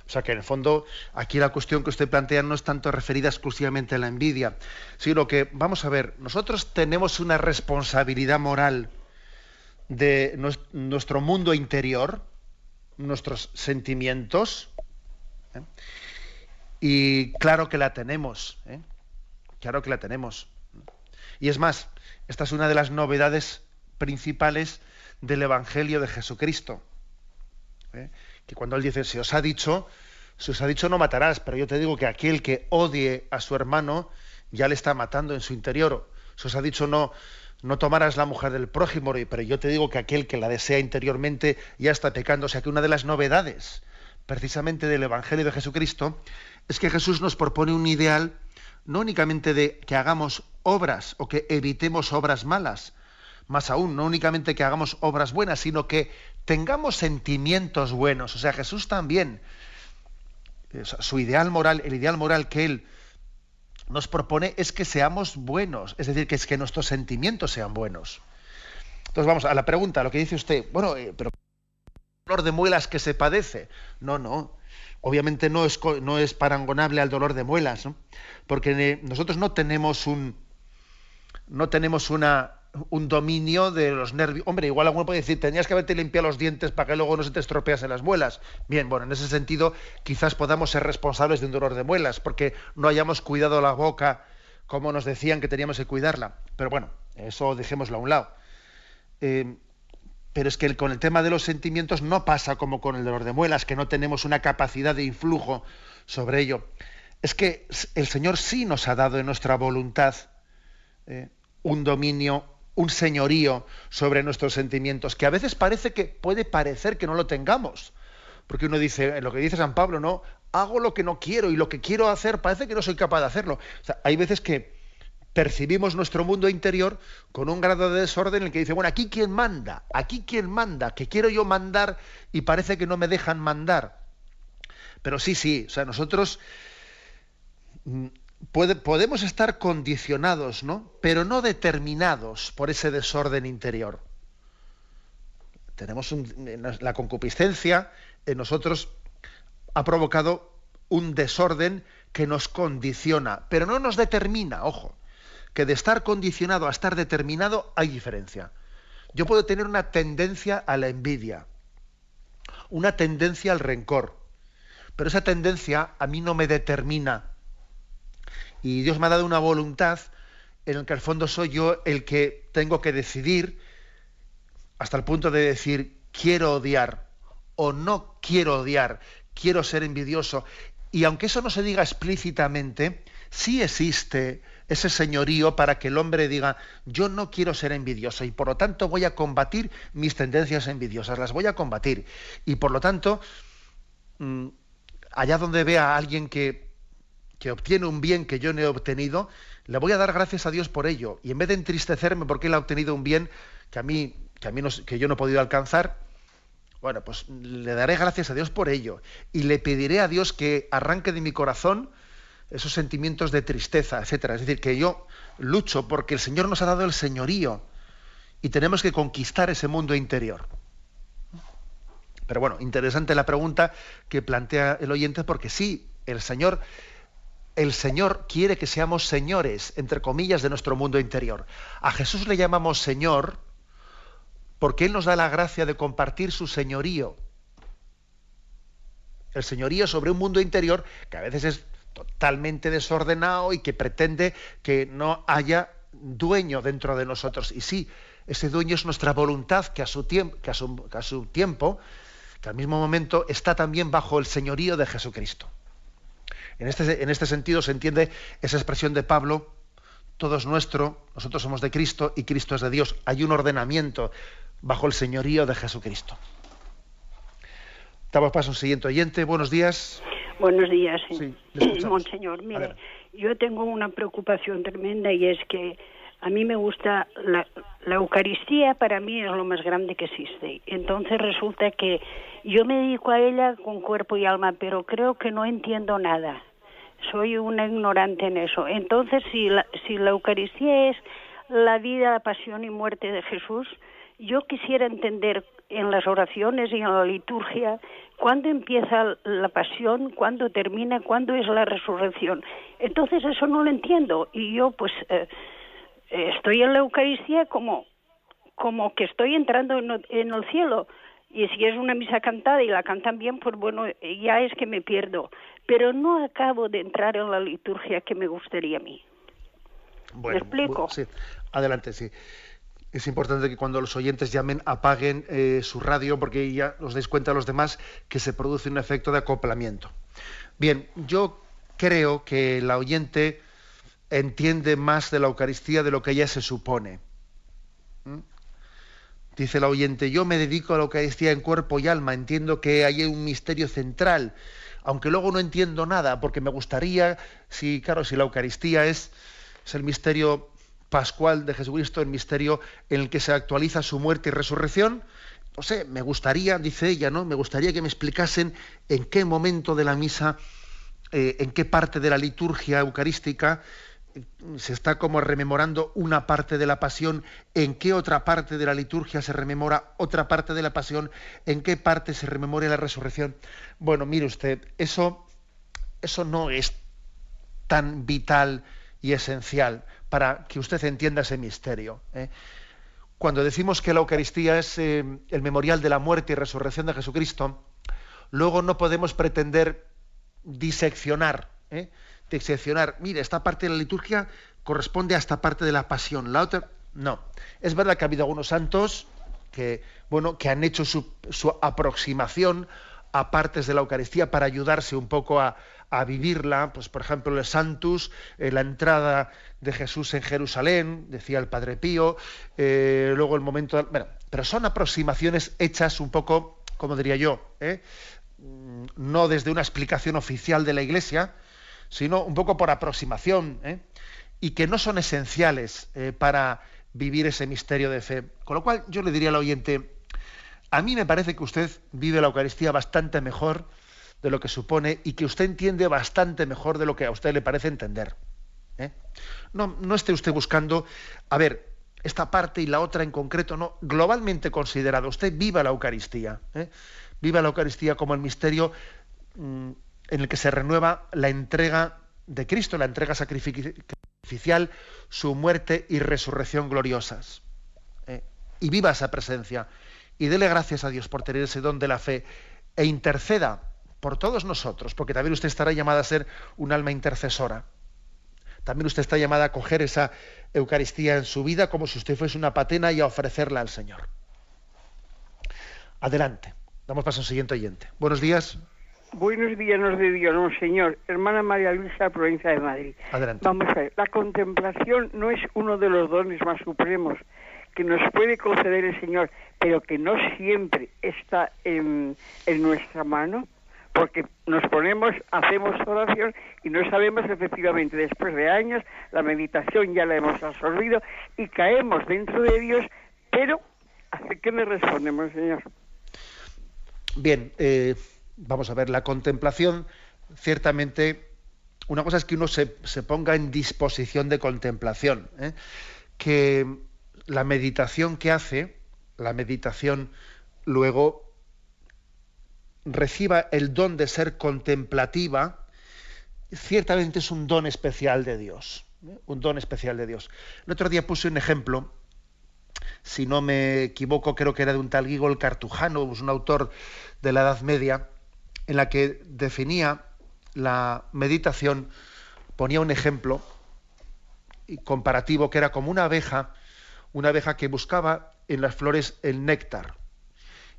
O sea que en el fondo aquí la cuestión que usted plantea no es tanto referida exclusivamente a la envidia, sino que, vamos a ver, nosotros tenemos una responsabilidad moral de nuestro mundo interior, nuestros sentimientos, ¿eh? Y claro que la tenemos, ¿eh? Claro que la tenemos. Y es más, esta es una de las novedades principales del Evangelio de Jesucristo, ¿eh? Que cuando él dice, se os ha dicho no matarás, pero yo te digo que aquel que odie a su hermano ya le está matando en su interior. Se os ha dicho no tomarás la mujer del prójimo, pero yo te digo que aquel que la desea interiormente ya está pecando. O sea que una de las novedades precisamente del Evangelio de Jesucristo es que Jesús nos propone un ideal no únicamente de que hagamos obras o que evitemos obras malas, más aún, no únicamente que hagamos obras buenas, sino que tengamos sentimientos buenos. O sea, Jesús también, su ideal moral, el ideal moral que él nos propone es que seamos buenos, es decir, que es que nuestros sentimientos sean buenos. Entonces vamos a la pregunta, a lo que dice usted, bueno, pero dolor de muelas que se padece. No, obviamente no es parangonable al dolor de muelas, ¿no? Porque nosotros no tenemos un dominio de los nervios. Hombre, igual alguno puede decir, tenías que haberte limpiado los dientes para que luego no se te estropeasen las muelas. Bien, bueno, en ese sentido quizás podamos ser responsables de un dolor de muelas, porque no hayamos cuidado la boca como nos decían que teníamos que cuidarla. Pero bueno, eso dejémoslo a un lado. Pero es que con el tema de los sentimientos no pasa como con el dolor de muelas, que no tenemos una capacidad de influjo sobre ello. Es que el Señor sí nos ha dado en nuestra voluntad un dominio, un señorío sobre nuestros sentimientos, que a veces puede parecer que no lo tengamos. Porque uno dice, lo que dice San Pablo, ¿no? Hago lo que no quiero y lo que quiero hacer parece que no soy capaz de hacerlo. O sea, hay veces que percibimos nuestro mundo interior con un grado de desorden en el que dice, bueno, aquí quién manda, que quiero yo mandar y parece que no me dejan mandar. Pero sí, o sea, nosotros podemos estar condicionados, ¿no? Pero no determinados por ese desorden interior. Tenemos la concupiscencia en nosotros ha provocado un desorden que nos condiciona, pero no nos determina, ojo, que de estar condicionado a estar determinado hay diferencia. Yo puedo tener una tendencia a la envidia, una tendencia al rencor, pero esa tendencia a mí no me determina. Y Dios me ha dado una voluntad en la que al fondo soy yo el que tengo que decidir hasta el punto de decir quiero odiar o no quiero odiar, quiero ser envidioso. Y aunque eso no se diga explícitamente, sí existe ese señorío para que el hombre diga yo no quiero ser envidioso y por lo tanto voy a combatir mis tendencias envidiosas, las voy a combatir. Y por lo tanto, allá donde vea a alguien que obtiene un bien que yo no he obtenido, le voy a dar gracias a Dios por ello. Y en vez de entristecerme porque él ha obtenido un bien que yo no he podido alcanzar, bueno, pues le daré gracias a Dios por ello. Y le pediré a Dios que arranque de mi corazón esos sentimientos de tristeza, etcétera. Es decir, que yo lucho porque el Señor nos ha dado el señorío y tenemos que conquistar ese mundo interior. Pero bueno, interesante la pregunta que plantea el oyente, porque sí, el Señor quiere que seamos señores, entre comillas, de nuestro mundo interior. A Jesús le llamamos Señor porque Él nos da la gracia de compartir su señorío. El señorío sobre un mundo interior que a veces es totalmente desordenado y que pretende que no haya dueño dentro de nosotros. Y sí, ese dueño es nuestra voluntad que a su tiempo, que al mismo momento está también bajo el señorío de Jesucristo. En este sentido se entiende esa expresión de Pablo, todo es nuestro, nosotros somos de Cristo y Cristo es de Dios. Hay un ordenamiento bajo el señorío de Jesucristo. Damos paso a un siguiente oyente. Buenos días. Buenos días, sí, Monseñor. Mire, yo tengo una preocupación tremenda y es que a mí me gusta la Eucaristía, para mí es lo más grande que existe. Entonces resulta que yo me dedico a ella con cuerpo y alma, pero creo que no entiendo nada. Soy una ignorante en eso. Entonces, si la Eucaristía es la vida, la pasión y muerte de Jesús, yo quisiera entender en las oraciones y en la liturgia cuándo empieza la pasión, cuándo termina, cuándo es la resurrección. Entonces eso no lo entiendo y yo pues estoy en la Eucaristía como que estoy entrando en el cielo, y si es una misa cantada y la cantan bien, pues bueno, ya es que me pierdo, pero no acabo de entrar en la liturgia que me gustaría a mí. Bueno, ¿me explico? Sí, adelante, sí. Es importante que cuando los oyentes llamen apaguen su radio, porque ya os dais cuenta a los demás que se produce un efecto de acoplamiento. Bien, yo creo que la oyente entiende más de la Eucaristía de lo que ella se supone. Dice la oyente, yo me dedico a la Eucaristía en cuerpo y alma, entiendo que hay un misterio central, aunque luego no entiendo nada, porque me gustaría, si la Eucaristía es el misterio pascual de Jesucristo, el misterio en el que se actualiza su muerte y resurrección, no sé, me gustaría, dice ella, ¿no? Me gustaría que me explicasen en qué momento de la misa, en qué parte de la liturgia eucarística se está como rememorando una parte de la pasión, en qué otra parte de la liturgia se rememora otra parte de la pasión, en qué parte se rememora la resurrección. Bueno, mire usted, eso no es tan vital y esencial para que usted entienda ese misterio. Cuando decimos que la Eucaristía es el memorial de la muerte y resurrección de Jesucristo, luego no podemos pretender diseccionar, mire, esta parte de la liturgia corresponde a esta parte de la pasión, la otra no. Es verdad que ha habido algunos santos que han hecho su aproximación a partes de la Eucaristía para ayudarse un poco a vivirla, pues por ejemplo el Santus, la entrada de Jesús en Jerusalén, decía el Padre Pío, luego el momento, pero son aproximaciones hechas un poco, como diría yo, no desde una explicación oficial de la Iglesia, sino un poco por aproximación, y que no son esenciales para vivir ese misterio de fe. Con lo cual yo le diría al oyente, a mí me parece que usted vive la Eucaristía bastante mejor de lo que supone y que usted entiende bastante mejor de lo que a usted le parece entender. No esté usted buscando, a ver, esta parte y la otra en concreto, no, globalmente considerado, usted viva la Eucaristía. Viva la Eucaristía como el misterio en el que se renueva la entrega de Cristo, la entrega sacrificial, su muerte y resurrección gloriosas. Y viva esa presencia. Y dele gracias a Dios por tener ese don de la fe e interceda por todos nosotros, porque también usted estará llamada a ser un alma intercesora. También usted está llamada a coger esa Eucaristía en su vida como si usted fuese una patena y a ofrecerla al Señor. Adelante. Damos paso al siguiente oyente. Buenos días. Buenos días, nos de Dios, Monseñor. Hermana María Luisa, provincia de Madrid. Adelante. Vamos a ver, la contemplación no es uno de los dones más supremos que nos puede conceder el Señor, pero que no siempre está en nuestra mano, porque nos ponemos, hacemos oración y no sabemos efectivamente, después de años, la meditación ya la hemos absorbido y caemos dentro de Dios, pero ¿a qué me respondemos, Señor? Bien, vamos a ver, la contemplación, ciertamente, una cosa es que uno se ponga en disposición de contemplación, que la meditación que hace, la meditación luego reciba el don de ser contemplativa, ciertamente es un don especial de Dios, un don especial de Dios. El otro día puse un ejemplo, si no me equivoco, creo que era de un tal Guigo el Cartujano, un autor de la Edad Media, en la que definía la meditación, ponía un ejemplo comparativo que era como una abeja que buscaba en las flores el néctar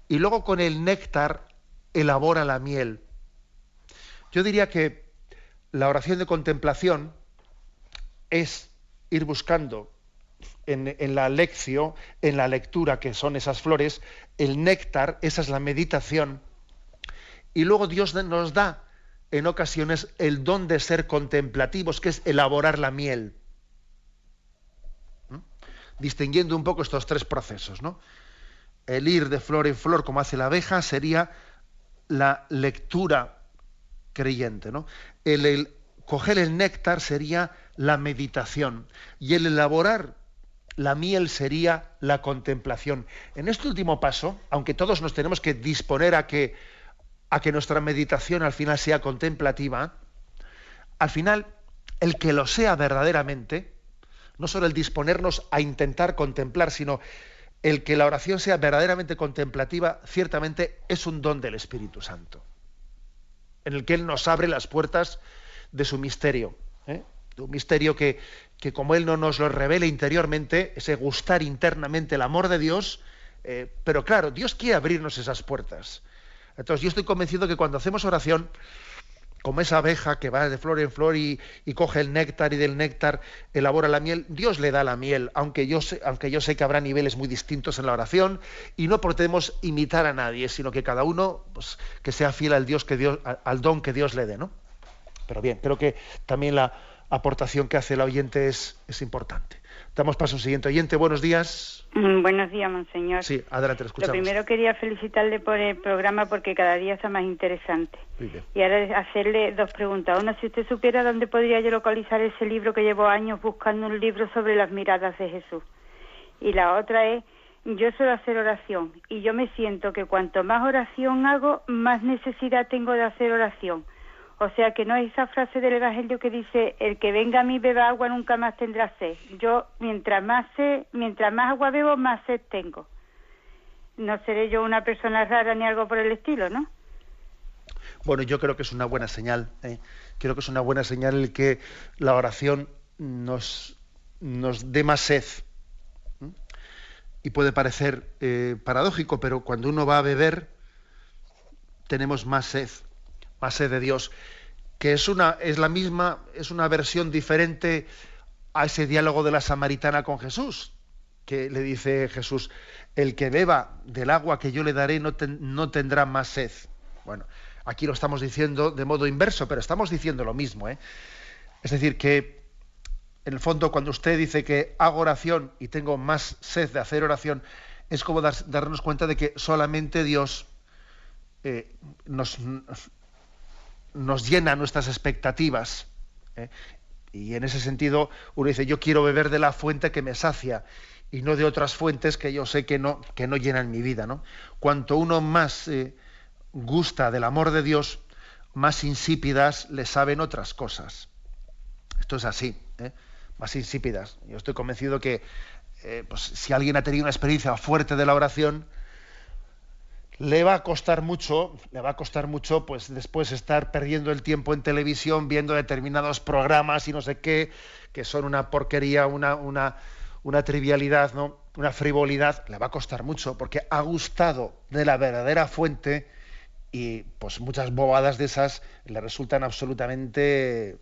y luego con el néctar elabora la miel. Yo diría que la oración de contemplación es ir buscando en la lección, en la lectura, que son esas flores, el néctar, esa es la meditación, y luego Dios nos da en ocasiones el don de ser contemplativos, que es elaborar la miel. Distinguiendo un poco estos tres procesos, ¿no? El ir de flor en flor, como hace la abeja, sería la lectura creyente, ¿no? El coger el néctar sería la meditación, y el elaborar la miel sería la contemplación. En este último paso, aunque todos nos tenemos que disponer a que nuestra meditación al final sea contemplativa, al final, el que lo sea verdaderamente, no solo el disponernos a intentar contemplar, sino el que la oración sea verdaderamente contemplativa, ciertamente es un don del Espíritu Santo, en el que Él nos abre las puertas de su misterio, de un misterio que como Él no nos lo revela interiormente, ese gustar internamente el amor de Dios, pero claro, Dios quiere abrirnos esas puertas. Entonces yo estoy convencido que cuando hacemos oración, como esa abeja que va de flor en flor y coge el néctar y del néctar elabora la miel, Dios le da la miel, aunque yo sé que habrá niveles muy distintos en la oración, y no pretendemos imitar a nadie, sino que cada uno, pues, que sea fiel al don que Dios le dé, ¿no? Pero bien, creo que también la aportación que hace el oyente es importante. Damos paso a un siguiente oyente. Buenos días. Buenos días, monseñor. Sí, adelante, lo escuchamos. Lo primero quería felicitarle por el programa porque cada día está más interesante. Muy bien. Y ahora hacerle dos preguntas. Una, si usted supiera dónde podría yo localizar ese libro que llevo años buscando, un libro sobre las miradas de Jesús. Y la otra es, yo suelo hacer oración y yo me siento que cuanto más oración hago, más necesidad tengo de hacer oración. O sea, que no es esa frase del Evangelio que dice, el que venga a mí beba agua nunca más tendrá sed. Yo, mientras más agua bebo, más sed tengo. No seré yo una persona rara ni algo por el estilo, ¿no? Bueno, yo creo que es una buena señal. Creo que es una buena señal el que la oración nos dé más sed. Y puede parecer paradójico, pero cuando uno va a beber, tenemos más sed de Dios, que es una versión diferente a ese diálogo de la samaritana con Jesús, que le dice Jesús, el que beba del agua que yo le daré no tendrá más sed. Bueno, aquí lo estamos diciendo de modo inverso, pero estamos diciendo lo mismo, ¿eh? Es decir, que en el fondo cuando usted dice que hago oración y tengo más sed de hacer oración, es como darnos cuenta de que solamente Dios nos llena nuestras expectativas, y en ese sentido uno dice, yo quiero beber de la fuente que me sacia y no de otras fuentes que yo sé que no llenan mi vida, ¿no? Cuanto uno más gusta del amor de Dios, más insípidas le saben otras cosas. Esto es así, más insípidas. Yo estoy convencido que pues, si alguien ha tenido una experiencia fuerte de la oración, le va a costar mucho, pues después estar perdiendo el tiempo en televisión viendo determinados programas y no sé qué, que son una porquería, una trivialidad, ¿no? Una frivolidad. Le va a costar mucho porque ha gustado de la verdadera fuente y pues muchas bobadas de esas le resultan absolutamente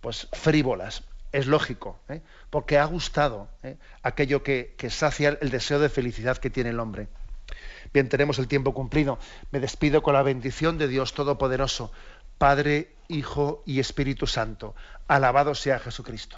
pues frívolas. Es lógico, porque ha gustado aquello que sacia el deseo de felicidad que tiene el hombre. Bien, tenemos el tiempo cumplido. Me despido con la bendición de Dios Todopoderoso, Padre, Hijo y Espíritu Santo. Alabado sea Jesucristo.